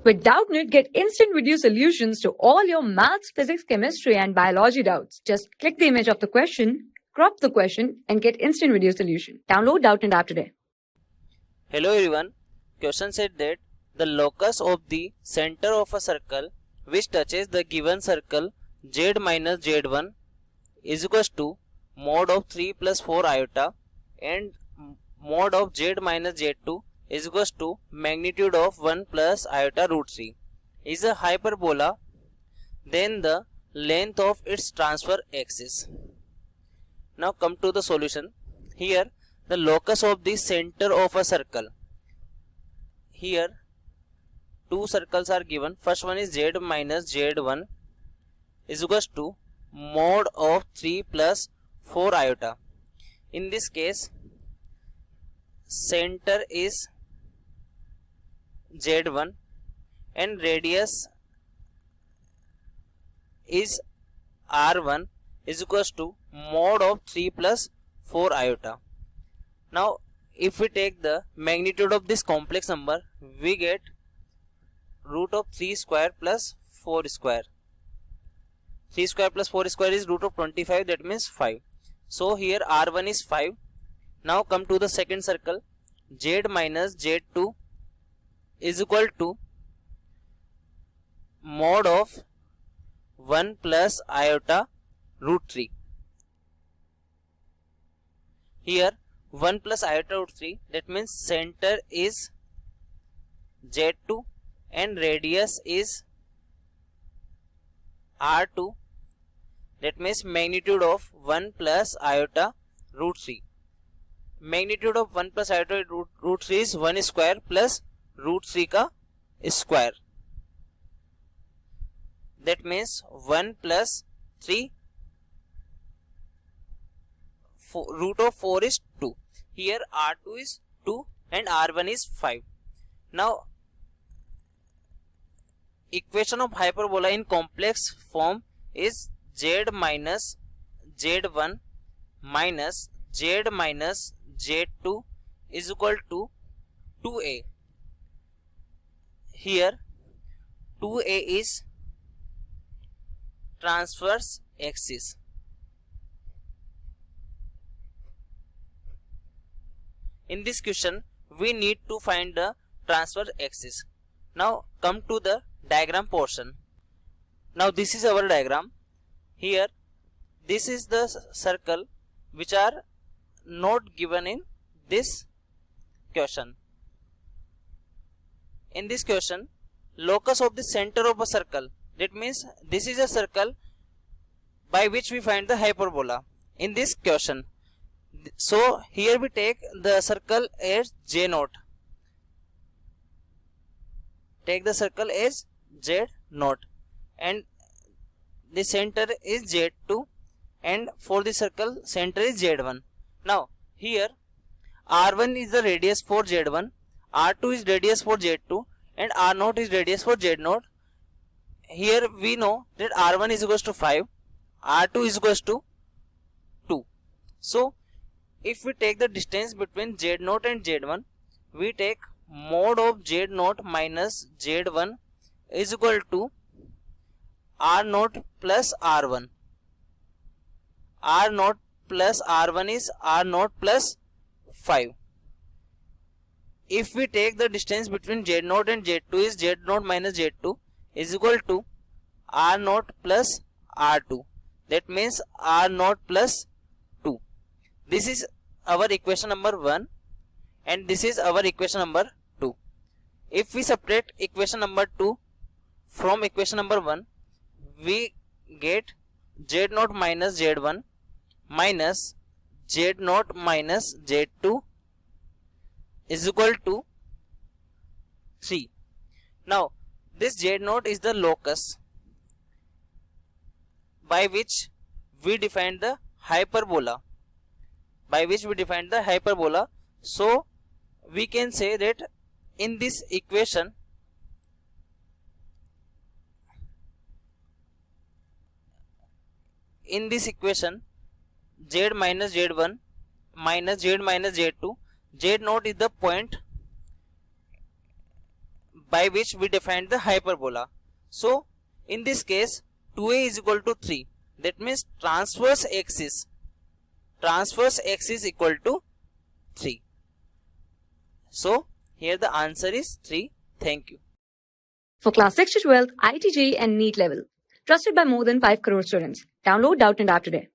With Doubtnut, get instant video solutions to all your maths, physics, chemistry, and biology doubts. Just click the image of the question, crop the question, and get instant video solution. Download Doubtnut app today. Hello everyone. Question said that the locus of the center of a circle which touches the given circle z minus z1 is equals to mod of 3 plus 4 iota and mod of z minus z2 is equals to magnitude of 1 plus iota root 3 is a hyperbola, then the length of its transverse axis. Now come to the solution. Here the locus of the center of a circle. Here two circles are given. First one is z minus z1 is equals to mod of 3 plus 4 iota. In this case, center is z1 and radius is r1 is equals to mod of 3 plus 4 iota. Now if we take the magnitude of this complex number, we get root of 3 square plus 4 square. 3 square plus 4 square is root of 25, that means 5. So here r1 is 5. Now come to the second circle, z minus z2 is equal to mod of 1 plus iota root 3. Here 1 plus iota root 3, that means center is z2 and radius is r2, that means magnitude of 1 plus iota root 3. Magnitude of 1 plus iota root 3 is 1 square plus root 3 का square, that means 1 plus 3 root of 4 is 2. Here r2 is 2 and r1 is 5. Now equation of hyperbola in complex form is z minus z1 minus z minus z2 is equal to 2a. Here 2a is transverse axis. In this question, we need to find the transverse axis. Now come to the diagram portion. Now this is our diagram. Here this is the circle which are not given in this question. In this question, locus of the center of a circle, that means this is a circle by which we find the hyperbola in this question. So here we take the circle as z0. Take the circle as z0 and the center is z2 and for the circle center is z1. Now here r1 is the radius for z1, r2 is radius for z2 and r0 is radius for z0. Here we know that r1 is equals to 5, r2 is equals to 2. So if we take the distance between z0 and z1, we take mod of z0 minus z1 is equal to r0 plus r1. r0 plus r1 is r0 plus 5. If we take the distance between z0 and z2 is z0 minus z2 is equal to r0 plus r2. That means r0 plus 2. This is our equation number 1 and this is our equation number 2. If we subtract equation number 2 from equation number 1, we get z0 minus z1 minus z0 minus z2 is equal to 3. Now this z0 is the locus by which we define the hyperbola. So we can say that in this equation z minus z1 minus z minus z2, z0 is the point by which we defined the hyperbola. So in this case 2a is equal to 3. That means transverse axis equal to 3. So here the answer is 3. Thank you. For class 6 to 12, IIT JEE and NEET level. Trusted by more than 5 crore students. Download Doubtnut App today.